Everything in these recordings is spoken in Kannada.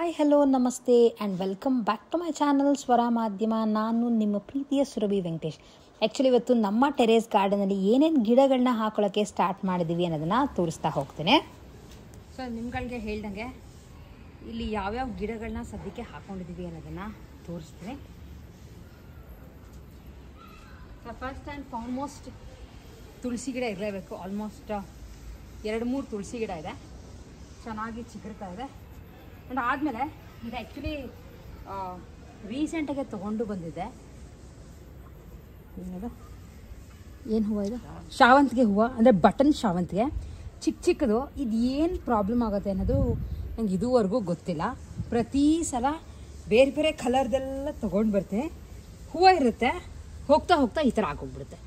ಹಾಯ್ ಹಲೋ ನಮಸ್ತೆ and welcome back to my channel Swara Madhyama. ನಾನು ನಿಮ್ಮ ಪ್ರೀತಿಯ ಸುರಭಿ ವೆಂಕಟೇಶ್. ಆ್ಯಕ್ಚುಲಿ ಇವತ್ತು ನಮ್ಮ ಟೆರೇಸ್ ಗಾರ್ಡನಲ್ಲಿ ಏನೇನು ಗಿಡಗಳನ್ನ ಹಾಕೊಳ್ಳೋಕ್ಕೆ ಸ್ಟಾರ್ಟ್ ಮಾಡಿದ್ದೀವಿ ಅನ್ನೋದನ್ನು ತೋರಿಸ್ತಾ ಹೋಗ್ತೇನೆ. ಸೊ ನಿಮ್ಗಳಿಗೆ ಹೇಳ್ದಂಗೆ ಇಲ್ಲಿ ಯಾವ್ಯಾವ ಗಿಡಗಳನ್ನ ಸದ್ಯಕ್ಕೆ ಹಾಕ್ಕೊಂಡಿದ್ದೀವಿ ಅನ್ನೋದನ್ನು ತೋರಿಸ್ತೀನಿ. ಸೊ ಫಸ್ಟ್ ಆ್ಯಂಡ್ ಫಾರ್ಮೋಸ್ಟ್ ತುಳಸಿ ಗಿಡ ಇರಲೇಬೇಕು. ಆಲ್ಮೋಸ್ಟ್ 2-3 ತುಳಸಿ ಗಿಡ ಇದೆ, ಚೆನ್ನಾಗಿ ಚಿಗುರ್ತಾ ಇದೆ. ಆ್ಯಂಡ್ ಆದಮೇಲೆ ಇದು ಆ್ಯಕ್ಚುಲಿ ರೀಸೆಂಟಾಗೆ ತೊಗೊಂಡು ಬಂದಿದ್ದೆ. ಏನದು ಏನು ಹೂವು ಇದು? ಶಾವಂತಿಗೆ ಹೂವು, ಅಂದರೆ ಬಟನ್ ಶಾವಂತಿಗೆ, ಚಿಕ್ಕದು. ಇದು ಏನು ಪ್ರಾಬ್ಲಮ್ ಆಗುತ್ತೆ ಅನ್ನೋದು ನಂಗೆ ಇದುವರೆಗೂ ಗೊತ್ತಿಲ್ಲ. ಪ್ರತಿ ಸಲ ಬೇರೆ ಬೇರೆ ಕಲರ್ದೆಲ್ಲ ತೊಗೊಂಡು ಬರ್ತೀನಿ, ಹೂವು ಇರುತ್ತೆ, ಹೋಗ್ತಾ ಹೋಗ್ತಾ ಈ ಥರ ಆಗೋಗ್ಬಿಡುತ್ತೆ.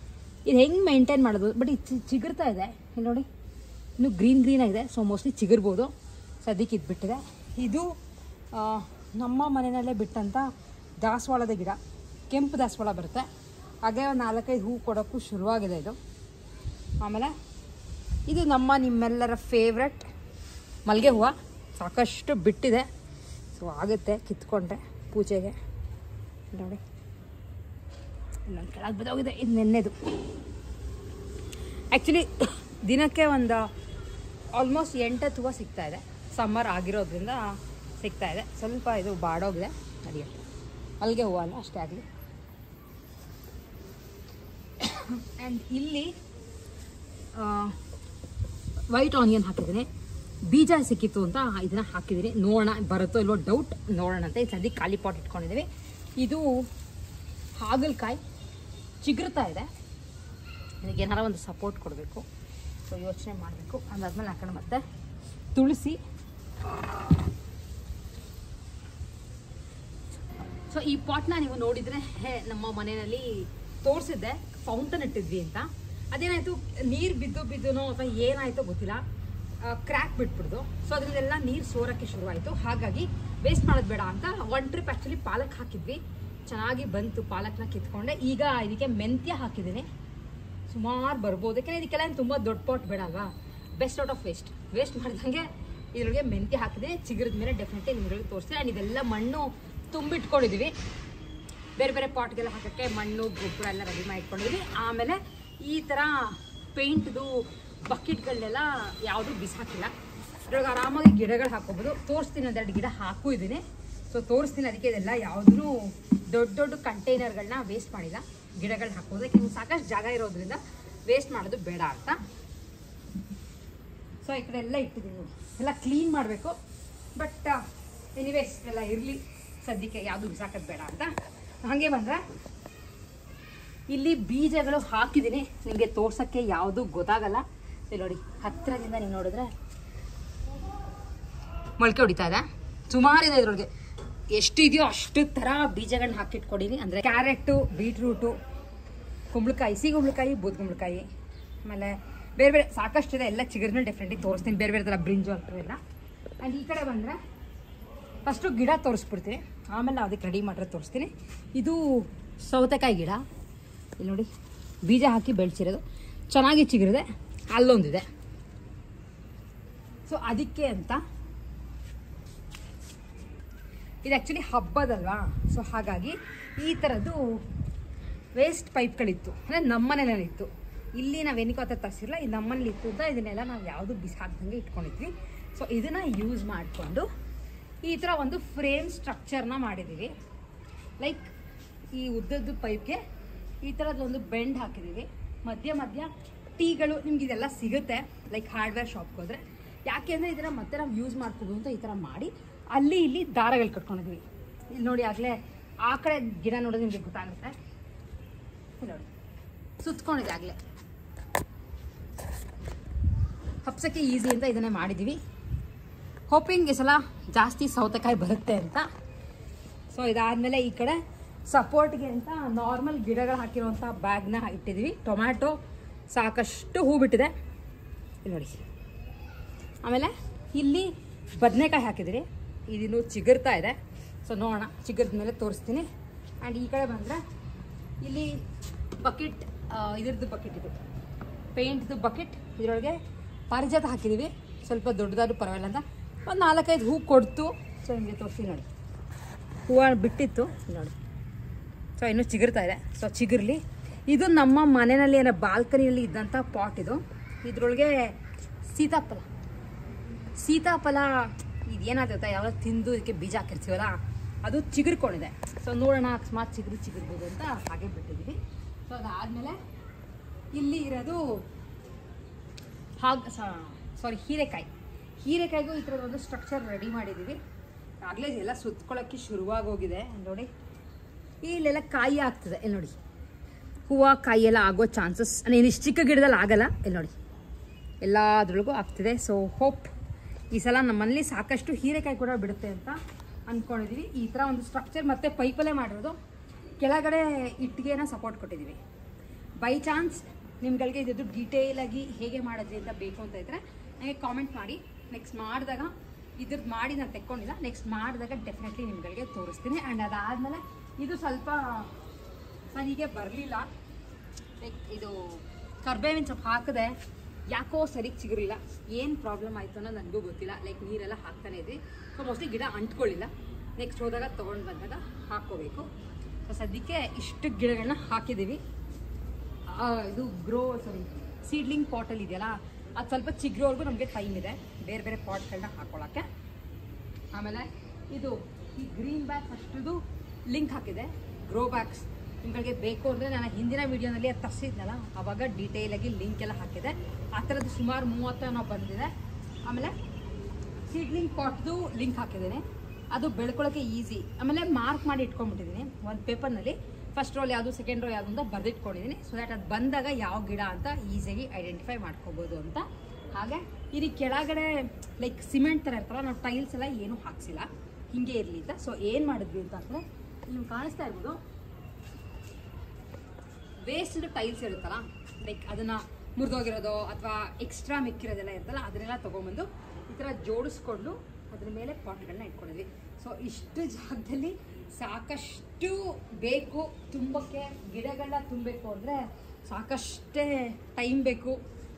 ಇದು ಹೆಂಗೆ ಮೇಂಟೈನ್ ಮಾಡೋದು? ಬಟ್ ಇದು ಚಿಗುರ್ತಾ ಇದೆ, ಇಲ್ಲಿ ನೋಡಿ, ಇನ್ನೂ ಗ್ರೀನ್ ಆಗಿದೆ. ಸೊ ಮೋಸ್ಟ್ಲಿ ಚಿಗುರ್ಬೋದು. ಸದ್ಯಕ್ಕೆ ಇದು ಬಿಟ್ಟಿದೆ. ಇದು ನಮ್ಮ ಮನೆಯಲ್ಲೇ ಬಿಟ್ಟಂಥ ದಾಸವಾಳದ ಗಿಡ, ಕೆಂಪು ದಾಸವಾಳ ಬರುತ್ತೆ. ಹಾಗೆ ಒಂದು 4-5 ಹೂ ಕೊಡೋಕ್ಕೂ ಶುರುವಾಗಿದೆ ಇದು. ಆಮೇಲೆ ಇದು ನಿಮ್ಮೆಲ್ಲರ ಫೇವ್ರೆಟ್ ಮಲ್ಲಿಗೆ ಹೂವು, ಸಾಕಷ್ಟು ಬಿಟ್ಟಿದೆ. ಸೊ ಆಗುತ್ತೆ ಕಿತ್ಕೊಂಡ್ರೆ ಪೂಜೆಗೆ. ನೋಡಿ ಇಲ್ಲೊಂದು ಕೆಳಗೆ ಬಿದ್ದೋಗಿದೆ, ಇದು ನೆನ್ನೆದು. ಆ್ಯಕ್ಚುಲಿ ದಿನಕ್ಕೆ ಒಂದು ಆಲ್ಮೋಸ್ಟ್ 8 ಹೂವು ಸಿಗ್ತಾಯಿದೆ. ಸಮ್ಮರ್ ಆಗಿರೋದ್ರಿಂದ ಸಿಗ್ತಾಯಿದೆ. ಸ್ವಲ್ಪ ಇದು ಬಾಡೋಗಿದೆ, ನಡೆಯುತ್ತೆ. ಮಲ್ಲಿಗೆ ಹೂವು ಅಲ್ಲ, ಅಷ್ಟೇ ಆಗಲಿ. ಆ್ಯಂಡ್ ಇಲ್ಲಿ ವೈಟ್ ಆನಿಯನ್ ಹಾಕಿದ್ದೀನಿ. ಬೀಜ ಸಿಕ್ಕಿತ್ತು ಅಂತ ಇದನ್ನು ಹಾಕಿದ್ದೀನಿ. ನೋಡೋಣ ಬರುತ್ತೋ ಇಲ್ವೋ ಡೌಟ್, ನೋಡೋಣ ಅಂತ. ಇದು ಸದ್ಯಕ್ಕೆ ಖಾಲಿ ಪಾಟ್ ಇಟ್ಕೊಂಡಿದ್ದೀವಿ. ಇದು ಹಾಗಲಕಾಯಿ ಚಿಗುರ್ತಾ ಇದೆ. ಇದಕ್ಕೆ ಏನಾರ ಒಂದು ಸಪೋರ್ಟ್ ಕೊಡಬೇಕು. ಸೊ ಯೋಚನೆ ಮಾಡಬೇಕು. ಅದಾದ್ಮೇಲೆ ಹಾಕೋಣ. ಮತ್ತೆ ತುಳಸಿ. ಸೊ ಈ ಪಾಟ್ನ ನೀವು ನೋಡಿದರೆ ನಮ್ಮ ಮನೆಯಲ್ಲಿ ತೋರಿಸಿದ್ದೆ, ಫೌಂಟನ್ ಇಟ್ಟಿದ್ವಿ ಅಂತ. ಅದೇನಾಯಿತು, ನೀರು ಬಿದ್ದುನೋ ಅಥವಾ ಏನಾಯಿತೋ ಗೊತ್ತಿಲ್ಲ, ಕ್ರ್ಯಾಕ್ ಬಿಟ್ಬಿಡ್ದು. ಸೊ ಅದರಿಂದೆಲ್ಲ ನೀರು ಸೋರೋಕ್ಕೆ ಶುರುವಾಯಿತು. ಹಾಗಾಗಿ ವೇಸ್ಟ್ ಮಾಡೋದು ಬೇಡ ಅಂತ 1 ಟ್ರಿಪ್ ಆ್ಯಕ್ಚುಲಿ ಪಾಲಕ್ ಹಾಕಿದ್ವಿ. ಚೆನ್ನಾಗಿ ಬಂತು. ಪಾಲಕ್ನ ಕಿತ್ಕೊಂಡೆ. ಈಗ ಇದಕ್ಕೆ ಮೆಂತ್ಯ ಹಾಕಿದ್ದೀನಿ. ಸುಮಾರು ಬರ್ಬೋದು, ಯಾಕೆಂದರೆ ಇದಕ್ಕೆಲ್ಲ ತುಂಬ ದೊಡ್ಡ ಪಾಟ್ ಬೇಡ ಅಲ್ವಾ. ಬೆಸ್ಟ್ ಔಟ್ ಆಫ್ ವೇಸ್ಟ್ ಮಾಡ್ದಂಗೆ ಇದ್ರೊಳಗೆ ಮೆಂತ್ಯ ಹಾಕಿದೆ. ಚಿಗುರಿದ ಮೇಲೆ ಡೆಫಿನೆಟ್ಲಿ ನಿಮ್ಗಳಿಗೆ ತೋರಿಸ್ತೀನಿ. ಆ್ಯಂಡ್ ಇದೆಲ್ಲ ಮಣ್ಣು ತುಂಬಿಟ್ಕೊಂಡಿದ್ದೀವಿ. ಬೇರೆ ಬೇರೆ ಪಾಟ್ಗೆಲ್ಲ ಹಾಕೋಕ್ಕೆ ಮಣ್ಣು ಗೊಬ್ಬರ ಎಲ್ಲ ರೆಡಿ ಮಾಡಿ ಇಟ್ಕೊಂಡಿದ್ದೀವಿ. ಆಮೇಲೆ ಈ ಥರ ಪೇಂಟ್ದು ಬಕೆಟ್ಗಳನ್ನೆಲ್ಲ ಯಾವುದೂ ಬಿಸಾಕಿಲ್ಲ. ಇದ್ರೊಳಗೆ ಆರಾಮಾಗಿ ಗಿಡಗಳು ಹಾಕೋಬೋದು. ತೋರಿಸ್ತೀನಿ, 1-2 ಗಿಡ ಹಾಕೂ ಇದ್ದೀನಿ. ಸೊ ತೋರಿಸ್ತೀನಿ. ಅದಕ್ಕೆ ಇದೆಲ್ಲ ಯಾವುದೂ ದೊಡ್ಡ ಕಂಟೈನರ್ಗಳನ್ನ ವೇಸ್ಟ್ ಮಾಡಿಲ್ಲ. ಗಿಡಗಳು ಹಾಕೋದು, ಯಾಕೆಂದ್ರೆ ಸಾಕಷ್ಟು ಜಾಗ ಇರೋದ್ರಿಂದ ವೇಸ್ಟ್ ಮಾಡೋದು ಬೇಡ ಅಂತ. ಸೊ ಈ ಕಡೆ ಎಲ್ಲ ಇಟ್ಟಿದ್ದೀನಿ ನೋಡಿ. ಎಲ್ಲ ಕ್ಲೀನ್ ಮಾಡಬೇಕು. ಬಟ್ ಎನಿವೇಸ್ ಎಲ್ಲ ಇರಲಿ, ಸದ್ಯಕ್ಕೆ ಯಾವುದು ಬಿಸಾಕೋದು ಬೇಡ ಅಂತ. ಹಾಗೆ ಬಂದರೆ ಇಲ್ಲಿ ಬೀಜಗಳು ಹಾಕಿದ್ದೀನಿ. ನಿಮಗೆ ತೋರ್ಸೋಕ್ಕೆ ಯಾವುದು ಗೊತ್ತಾಗಲ್ಲ. ಇಲ್ಲಿ ನೋಡಿ, ಹತ್ತಿರದಿಂದ ನೀವು ನೋಡಿದ್ರೆ ಮೊಳಕೆ ಹೊಡಿತಾ ಇದೆ. ಸುಮಾರಿದೆ ಇದ್ರೊಳಗೆ. ಎಷ್ಟು ಇದೆಯೋ ಅಷ್ಟು ಥರ ಬೀಜಗಳನ್ನ ಹಾಕಿಟ್ಕೊಡೀನಿ. ಅಂದರೆ ಕ್ಯಾರೆಟು, ಬೀಟ್ರೂಟು, ಕುಂಬಳಕಾಯಿ, ಸಿಗುಂಬಳಕಾಯಿ, ಬೂದ್ಗುಂಬಳಕಾಯಿ, ಆಮೇಲೆ ಬೇರೆ ಬೇರೆ ಸಾಕಷ್ಟಿದೆ. ಎಲ್ಲ ಚಿಗುರಿನ ಡೆಫಿನೆಟ್ಲಿ ತೋರಿಸ್ತೀನಿ. ಬೇರೆ ಬೇರೆ ಥರ ಬ್ರಿಂಜಾಲ್ ಎಲ್ಲ. ಆ್ಯಂಡ್ ಈ ಕಡೆ ಬಂದರೆ ಫಸ್ಟು ಗಿಡ ತೋರಿಸ್ಬಿಡ್ತೀನಿ, ಆಮೇಲೆ ಅದಕ್ಕೆ ರೆಡಿ ಮಾಡಿದ್ರೆ ತೋರಿಸ್ತೀನಿ. ಇದು ಸೌತೆಕಾಯಿ ಗಿಡ. ಇಲ್ಲಿ ನೋಡಿ, ಬೀಜ ಹಾಕಿ ಬೆಳೆಸಿರೋದು, ಚೆನ್ನಾಗಿ ಚಿಗುರಿದೆ. ಅಲ್ಲೊಂದಿದೆ. ಸೊ ಅದಕ್ಕೆ ಅಂತ ಇದು ಆ್ಯಕ್ಚುಲಿ ಹಬ್ಬದಲ್ವಾ. ಸೊ ಹಾಗಾಗಿ ಈ ಥರದ್ದು ವೇಸ್ಟ್ ಪೈಪ್ಗಳಿತ್ತು. ಅಂದರೆ ನಮ್ಮನೇಲಿತ್ತು. ಇಲ್ಲಿ ನಾವೇನಕ್ಕೂ ಆ ಥರ ತರಿಸಿರಲ್ಲ, ಇದು ನಮ್ಮನೇಲಿ ಇತ್ತು ಅಂತ ಇದನ್ನೆಲ್ಲ ನಾವು ಯಾವುದು ಬಿಸಾಕ್ದಂಗೆ ಇಟ್ಕೊಂಡಿದ್ವಿ. ಸೊ ಇದನ್ನು ಯೂಸ್ ಮಾಡಿಕೊಂಡು ಈ ಥರ ಒಂದು ಫ್ರೇಮ್ ಸ್ಟ್ರಕ್ಚರ್ನ ಮಾಡಿದ್ದೀವಿ. ಲೈಕ್ ಈ ಉದ್ದದ್ದು ಪೈಪ್ಗೆ ಈ ಥರದ್ದು ಒಂದು ಬೆಂಡ್ ಹಾಕಿದ್ದೀವಿ. ಮಧ್ಯ ಟೀಗಳು ನಿಮ್ಗೆ ಇದೆಲ್ಲ ಸಿಗುತ್ತೆ, ಲೈಕ್ ಹಾರ್ಡ್ವೇರ್ ಶಾಪ್ಗೆ ಹೋದರೆ. ಯಾಕೆ ಅಂದರೆ ಇದನ್ನು ಮತ್ತೆ ನಾವು ಯೂಸ್ ಮಾಡ್ಕೋಬೋದು ಅಂತ ಈ ಥರ ಮಾಡಿ ಅಲ್ಲಿ ಇಲ್ಲಿ ದಾರಗಳು ಕಟ್ಕೊಂಡಿದ್ವಿ. ಇಲ್ಲಿ ನೋಡಿ, ಆಗಲೇ ಆ ಕಡೆ ಗಿಡ ನೋಡೋದು ನಿಮಗೆ ಗೊತ್ತಾಗುತ್ತೆ. ನೋಡಿ, ಸುತ್ಕೊಂಡಿದೆ ಆಗಲೇ. ಹಬ್ಸಕ್ಕೆ ಈಸಿ ಅಂತ ಇದನ್ನೇ ಮಾಡಿದ್ದೀವಿ. ಹೋಪಿಂಗ್ ಈ ಸಲ ಜಾಸ್ತಿ ಸೌತೆಕಾಯಿ ಬರುತ್ತೆ ಅಂತ. ಸೊ ಇದಾದಮೇಲೆ ಈ ಕಡೆ ಸಪೋರ್ಟ್ಗೆ ಅಂತ ನಾರ್ಮಲ್ ಗಿಡಗಳು ಹಾಕಿರುವಂಥ ಬ್ಯಾಗ್ನ ಇಟ್ಟಿದ್ದೀವಿ. ಟೊಮ್ಯಾಟೊ ಸಾಕಷ್ಟು ಹೂ ಬಿಟ್ಟಿದೆ, ಇಲ್ಲಿ ನೋಡಿ. ಆಮೇಲೆ ಇಲ್ಲಿ ಬದನೆಕಾಯಿ ಹಾಕಿದ್ದೀರಿ. ಇದಿನ್ನೂ ಚಿಗುರ್ತಾ ಇದೆ. ಸೊ ನೋಡೋಣ, ಚಿಗುರಿದ ಮೇಲೆ ತೋರಿಸ್ತೀನಿ. ಆ್ಯಂಡ್ ಈ ಕಡೆ ಬಂದರೆ ಇಲ್ಲಿ ಬಕೆಟ್, ಇದ್ರದ್ದು ಬಕೆಟ್, ಇದು ಪೇಂಟ್ದು ಬಕೆಟ್. ಇದರೊಳಗೆ ಪಾರಿಜಾತ ಹಾಕಿದ್ದೀವಿ. ಸ್ವಲ್ಪ ದೊಡ್ಡದಾದ್ರೂ ಪರವಾಗಿಲ್ಲ ಅಂತ. ಒಂದು 4-5 ಹೂ ಕೊಡ್ತು. ಸೊ ನಿಮಗೆ ತೋರಿಸಿ ನೋಡಿ, ಹೂವು ಬಿಟ್ಟಿತ್ತು ನೋಡಿ. ಸೊ ಇನ್ನೂ ಚಿಗುರ್ತಾ ಇದೆ. ಸೊ ಚಿಗುರ್ಲಿ. ಇದು ನಮ್ಮ ಮನೆಯಲ್ಲಿ ಏನೋ ಬಾಲ್ಕನಿಯಲ್ಲಿ ಇದ್ದಂಥ ಪಾಟ್. ಇದ್ರೊಳಗೆ ಸೀತಾಫಲ ಇದೇನಾಗುತ್ತೆ, ಯಾವಾಗ ತಿಂದು ಇದಕ್ಕೆ ಬೀಜ ಹಾಕಿರ್ತೀವಲ್ಲ ಅದು ಚಿಗುರ್ಕೊಂಡಿದೆ. ಸೊ ನೋಡೋಣ ಅಕಸ್ಮಾತ್ ಚಿಗುರ್ಬೋದು ಅಂತ ಹಾಗೆ ಬಿಟ್ಟಿದ್ದೀವಿ. ಸೊ ಅದಾದಮೇಲೆ ಇಲ್ಲಿ ಇರೋದು ಹೀರೆಕಾಯಿಗೂ ಈ ಥರದ ಒಂದು ಸ್ಟ್ರಕ್ಚರ್ ರೆಡಿ ಮಾಡಿದ್ದೀವಿ. ಆಗಲೇ ಎಲ್ಲ ಸುತ್ಕೊಳ್ಳೋಕ್ಕೆ ಶುರುವಾಗೋಗಿದೆ ನೋಡಿ. ಇಲ್ಲೆಲ್ಲ ಕಾಯಿ ಆಗ್ತದೆ, ಇಲ್ಲಿ ನೋಡಿ ಹೂವು ಕಾಯಿ ಎಲ್ಲ ಆಗೋ ಚಾನ್ಸಸ್ ಇಷ್ಟು ಚಿಕ್ಕ ಗಿಡದಲ್ಲಿ ಆಗಲ್ಲ. ಇಲ್ಲಿ ನೋಡಿ ಎಲ್ಲದ್ರೊಳಗೂ ಆಗ್ತಿದೆ. ಸೊ ಹೋಪ್ ಈ ಸಲ ನಮ್ಮಲ್ಲಿ ಸಾಕಷ್ಟು ಹೀರೆಕಾಯಿ ಕೂಡ ಬಿಡುತ್ತೆ ಅಂತ ಅಂದ್ಕೊಂಡಿದ್ದೀವಿ. ಈ ಥರ ಒಂದು ಸ್ಟ್ರಕ್ಚರ್ ಮತ್ತು ಪೈಪಲ್ಲೇ ಮಾಡಿರೋದು, ಕೆಳಗಡೆ ಇಟ್ಟಿಗೆನ ಸಪೋರ್ಟ್ ಕೊಟ್ಟಿದ್ದೀವಿ. ಬೈ ಚಾನ್ಸ್ ನಿಮ್ಗಳಿಗೆ ಇದ್ದು ಡೀಟೇಲಾಗಿ ಹೇಗೆ ಮಾಡಿದ್ರಿ ಅಂತ ಬೇಕು ಅಂತ ಇದ್ದರೆ ನನಗೆ ಕಾಮೆಂಟ್ ಮಾಡಿ. ನೆಕ್ಸ್ಟ್ ಮಾಡಿದಾಗ ಇದ್ರದ್ದು ಮಾಡಿ ನಾನು ತೆಕ್ಕೊಂಡಿಲ್ಲ, ನೆಕ್ಸ್ಟ್ ಮಾಡಿದಾಗ ಡೆಫಿನೆಟ್ಲಿ ನಿಮ್ಗಳಿಗೆ ತೋರಿಸ್ತೀನಿ. ಆ್ಯಂಡ್ ಅದಾದಮೇಲೆ ಇದು ಸ್ವಲ್ಪ ನನಗೆ ಬರಲಿಲ್ಲ, ಲೈಕ್ ಇದು ಕರ್ಬೇವಿನ ಸೊಪ್ಪು ಹಾಕಿದೆ, ಯಾಕೋ ಸರಿಗೆ ಚಿಗುರಿಲ್ಲ. ಏನು ಪ್ರಾಬ್ಲಮ್ ಆಯಿತು ಅನ್ನೋ ನನಗೂ ಗೊತ್ತಿಲ್ಲ. ಲೈಕ್ ನೀರೆಲ್ಲ ಹಾಕ್ತಾನೆ ಇದ್ವಿ. ಸೊ ಮೋಸ್ಟ್ಲಿ ಗಿಡ ಅಂಟ್ಕೊಳ್ಳಿಲ್ಲ. ನೆಕ್ಸ್ಟ್ ಹೋದಾಗ ತೊಗೊಂಡು ಬಂದಾಗ ಹಾಕ್ಕೋಬೇಕು. ಸೊ ಸದ್ಯಕ್ಕೆ ಇಷ್ಟು ಗಿಡಗಳನ್ನ ಹಾಕಿದ್ದೀವಿ. ಇದು ಸೀಡ್ಲಿಂಗ್ ಪಾಟಲ್ಲಿ ಇದೆಯಲ್ಲ, ಅದು ಸ್ವಲ್ಪ ಚಿಗುರೋವರೆಗೂ ನಮಗೆ ಟೈಮ್ ಇದೆ ಬೇರೆ ಬೇರೆ ಪಾಟ್ಗಳನ್ನ ಹಾಕ್ಕೊಳ್ಳೋಕ್ಕೆ. ಆಮೇಲೆ ಇದು ಈ ಗ್ರೀನ್ ಬ್ಯಾಗ್ಸ್ ಅಷ್ಟುದು ಲಿಂಕ್ ಹಾಕಿದೆ. ಗ್ರೋ ಬ್ಯಾಗ್ಸ್ ನಿಮಗೆ ಬೇಕು ಅಂದರೆ ನಾನು ಹಿಂದಿನ ವೀಡಿಯೋನಲ್ಲಿ ಅದು ತರಿಸಿದ್ನಲ್ಲ ಆವಾಗ ಡೀಟೇಲಾಗಿ ಲಿಂಕ್ ಎಲ್ಲ ಹಾಕಿದೆ. ಆ ಥರದ್ದು ಸುಮಾರು 30 ಬಂದಿದೆ. ಆಮೇಲೆ ಸೀಡ್ಲಿಂಗ್ ಪಾಟ್ದು ಲಿಂಕ್ ಹಾಕಿದ್ದೀನಿ, ಅದು ಬೆಳ್ಕೊಳ್ಳೋಕ್ಕೆ ಈಸಿ. ಆಮೇಲೆ ಮಾರ್ಕ್ ಮಾಡಿ ಇಟ್ಕೊಂಡ್ಬಿಟ್ಟಿದ್ದೀನಿ ಒಂದು ಪೇಪರ್ನಲ್ಲಿ. ಫಸ್ಟ್ ರೋಲ್ ಯಾವುದು, ಸೆಕೆಂಡ್ ರೋಲ್ ಯಾವುದು ಅಂತ ಬರೆದಿಟ್ಕೊಂಡಿದ್ದೀನಿ. ಸೊ ದ್ಯಾಟ್ ಅದು ಬಂದಾಗ ಯಾವ ಗಿಡ ಅಂತ ಈಸಿಯಾಗಿ ಐಡೆಂಟಿಫೈ ಮಾಡ್ಕೋಬೋದು ಅಂತ. ಹಾಗೆ ಇಲ್ಲಿ ಕೆಳಗಡೆ ಲೈಕ್ ಸಿಮೆಂಟ್ ಥರ ಇರ್ತಲ್ಲ, ನಾವು ಟೈಲ್ಸ್ ಎಲ್ಲ ಏನೂ ಹಾಕ್ಸಿಲ್ಲ, ಹಿಂಗೆ ಇರಲಿ ಅಂತ. ಸೊ ಏನು ಮಾಡಿದ್ವಿ ಅಂತ ಅಂದರೆ ನಿಮ್ಗೆ ಕಾಣಿಸ್ತಾ ಇರ್ಬೋದು, ವೇಸ್ಟ್ದು ಟೈಲ್ಸ್ ಇರುತ್ತಲ್ಲ, ಲೈಕ್ ಅದನ್ನು ಮುರಿದೋಗಿರೋದು ಅಥವಾ ಎಕ್ಸ್ಟ್ರಾ ಮಿಕ್ಕಿರೋದೆಲ್ಲ ಇರುತ್ತಲ್ಲ ಅದನ್ನೆಲ್ಲ ತೊಗೊಂಬಂದು ಈ ಥರ ಜೋಡಿಸ್ಕೊಂಡು ಅದ್ರ ಮೇಲೆ ಪಾಟ್ಗಳನ್ನ ಇಟ್ಕೊಂಡಿದ್ವಿ. ಸೊ ಇಷ್ಟು ಜಾಗದಲ್ಲಿ ಸಾಕಷ್ಟು ಬೇಕು ತುಂಬಕ್ಕೆ. ಗಿಡಗಳನ್ನ ತುಂಬಬೇಕು ಅಂದರೆ ಸಾಕಷ್ಟೇ ಟೈಮ್ ಬೇಕು.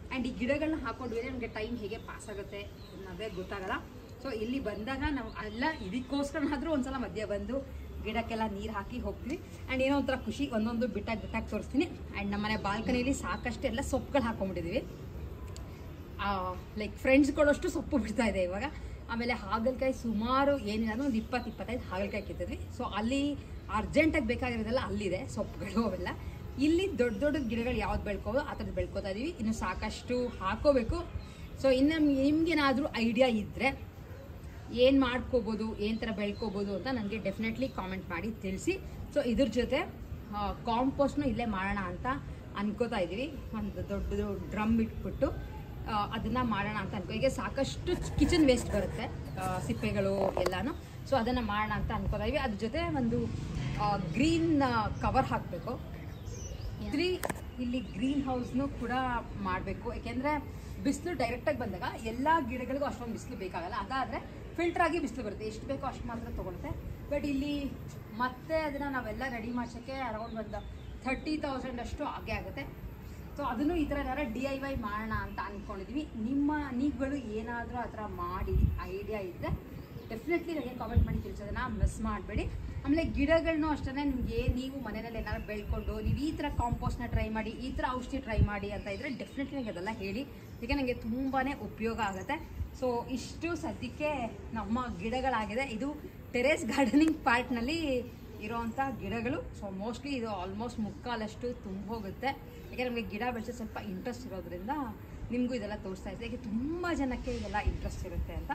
ಆ್ಯಂಡ್ ಈ ಗಿಡಗಳನ್ನ ಹಾಕೊಂಡ್ರೆ ನಮಗೆ ಟೈಮ್ ಹೇಗೆ ಪಾಸ್ ಆಗುತ್ತೆ ಅನ್ನೋದೇ ಗೊತ್ತಾಗಲ್ಲ. ಸೊ ಇಲ್ಲಿ ಬಂದಾಗ ನಾವು ಎಲ್ಲ ಇದಕ್ಕೋಸ್ಕರನಾದರೂ ಒಂದ್ಸಲ ಮಧ್ಯೆ ಬಂದು ಗಿಡಕ್ಕೆಲ್ಲ ನೀರು ಹಾಕಿ ಹೋಗ್ತೀವಿ. ಆ್ಯಂಡ್ ಏನೋ ಒಂಥರ ಖುಷಿ, ಒಂದೊಂದು ಬಿಟ್ಟಾಗಿ ತೋರಿಸ್ತೀನಿ. ಆ್ಯಂಡ್ ನಮ್ಮನೆ ಬಾಲ್ಕನಿಯಲ್ಲಿ ಸಾಕಷ್ಟು ಎಲ್ಲ ಸೊಪ್ಪುಗಳು ಹಾಕೊಂಡ್ಬಿಟ್ಟಿದ್ದೀವಿ. ಲೈಕ್ ಫ್ರೆಂಡ್ಸ್ ಕೊಡೋಷ್ಟು ಸೊಪ್ಪು ಬಿಡ್ತಾ ಇದೆ ಇವಾಗ. ಆಮೇಲೆ ಹಾಗಲಕಾಯಿ ಸುಮಾರು ಏನಿಲ್ಲ ಅಂದ್ರೆ ಒಂದು 20-25 ಹಾಗಲಕಾಯಿ ಕಿತ್ತಿದ್ವಿ. ಸೊ ಅಲ್ಲಿ ಅರ್ಜೆಂಟಾಗಿ ಬೇಕಾಗಿರೋದೆಲ್ಲ ಅಲ್ಲಿದೆ ಸೊಪ್ಪುಗಳು ಅವೆಲ್ಲ. ಇಲ್ಲಿ ದೊಡ್ಡ ದೊಡ್ಡ ಗಿಡಗಳು ಯಾವ್ದು ಬೆಳ್ಕೋದು ಆ ಥರದ್ದು ಬೆಳ್ಕೋತಾ ಇದ್ದೀವಿ. ಇನ್ನು ಸಾಕಷ್ಟು ಹಾಕೋಬೇಕು. ಸೊ ಇನ್ನು ನಿಮ್ಗೇನಾದರೂ ಐಡಿಯಾ ಇದ್ದರೆ ಏನು ಮಾಡ್ಕೋಬೋದು, ಏನು ಥರ ಬೆಳ್ಕೋಬೋದು ಅಂತ ನನಗೆ ಡೆಫಿನೆಟ್ಲಿ ಕಾಮೆಂಟ್ ಮಾಡಿ ತಿಳಿಸಿ. ಸೊ ಇದ್ರ ಜೊತೆ ಕಾಂಪೋಸ್ಟ್ನು ಇಲ್ಲೇ ಮಾಡೋಣ ಅಂತ ಅನ್ಕೋತಾ ಇದ್ದೀವಿ. ಒಂದು ದೊಡ್ಡದು ಡ್ರಮ್ ಇಟ್ಬಿಟ್ಟು ಅದನ್ನು ಮಾಡೋಣ ಅಂತ ಈಗ ಸಾಕಷ್ಟು ಕಿಚನ್ ವೇಸ್ಟ್ ಬರುತ್ತೆ, ಸಿಪ್ಪೆಗಳು ಎಲ್ಲನೂ. ಸೊ ಅದನ್ನು ಮಾಡೋಣ ಅಂತ ಅನ್ಕೋತಾ ಇದ್ದೀವಿ. ಅದ್ರ ಜೊತೆ ಒಂದು ಗ್ರೀನ್ ಕವರ್ ಹಾಕಬೇಕು. ಇಲ್ಲಿ ಗ್ರೀನ್ ಹೌಸ್ನು ಕೂಡ ಮಾಡಬೇಕು. ಯಾಕೆಂದರೆ ಬಿಸಿಲು ಡೈರೆಕ್ಟಾಗಿ ಬಂದಾಗ ಎಲ್ಲ ಗಿಡಗಳಿಗೂ ಅಷ್ಟೊಂದು ಬಿಸಿಲು ಬೇಕಾಗಲ್ಲ. ಅದಾದರೆ ಫಿಲ್ಟರ್ ಆಗಿ ಬಿಸಿಲು ಬರುತ್ತೆ, ಎಷ್ಟು ಬೇಕೋ ಅಷ್ಟು ಮಾತ್ರ ತೊಗೊಳುತ್ತೆ. ಬಟ್ ಇಲ್ಲಿ ಮತ್ತೆ ಅದನ್ನು ನಾವೆಲ್ಲ ರೆಡಿ ಮಾಡ್ಸೋಕ್ಕೆ ಅರೌಂಡ್ ಒಂದು 30,000 ಅಷ್ಟು ಆಗೇ ಆಗುತ್ತೆ. ಸೊ ಅದನ್ನು ಈ ಥರ ಏನಾರ DIY ಮಾಡೋಣ ಅಂತ ಅಂದ್ಕೊಂಡಿದ್ವಿ. ನೀವುಗಳು ಏನಾದರೂ ಆ ಥರ ಮಾಡಿ ಐಡಿಯಾ ಇದ್ದರೆ ಡೆಫಿನೆಟ್ಲಿ ನನಗೆ ಕಾಮೆಂಟ್ ಮಾಡಿ ತಿಳಿಸೋದನ್ನು ಮಿಸ್ ಮಾಡಬೇಡಿ. ಆಮೇಲೆ ಗಿಡಗಳನ್ನೂ ಅಷ್ಟೇ ನಿಮಗೆ ನೀವು ಮನೆಯಲ್ಲಿ ಏನಾದ್ರು ಬೆಳ್ಕೊಂಡು ನೀವು ಈ ಥರ ಕಾಂಪೋಸ್ಟ್ನ ಟ್ರೈ ಮಾಡಿ, ಈ ಥರ ಔಷಧಿ ಟ್ರೈ ಮಾಡಿ ಅಂತ ಇದ್ದರೆ ಡೆಫಿನೆಟ್ಲಿ ನನಗೆ ಅದೆಲ್ಲ ಹೇಳಿ, ಈಗ ನನಗೆ ತುಂಬಾ ಉಪಯೋಗ ಆಗುತ್ತೆ. ಸೊ ಇಷ್ಟು ಸದ್ಯಕ್ಕೆ ನಮ್ಮ ಗಿಡಗಳಾಗಿದೆ. ಇದು ಟೆರೇಸ್ ಗಾರ್ಡನಿಂಗ್ ಪಾರ್ಟ್ನಲ್ಲಿ ಇರೋವಂಥ ಗಿಡಗಳು. ಸೊ ಮೋಸ್ಟ್ಲಿ ಇದು ಆಲ್ಮೋಸ್ಟ್ ಮುಕ್ಕಾಲಷ್ಟು ತುಂಬ ಹೋಗುತ್ತೆ. ಯಾಕೆ ನಮಗೆ ಗಿಡ ಬೆಳೆಸೋ ಸ್ವಲ್ಪ ಇಂಟ್ರೆಸ್ಟ್ ಇರೋದ್ರಿಂದ ನಿಮಗೂ ಇದೆಲ್ಲ ತೋರಿಸ್ತಾ ಇದ್ದೆ. ಯಾಕೆ ತುಂಬ ಜನಕ್ಕೆ ಇದೆಲ್ಲ ಇಂಟ್ರೆಸ್ಟ್ ಇರುತ್ತೆ ಅಂತ.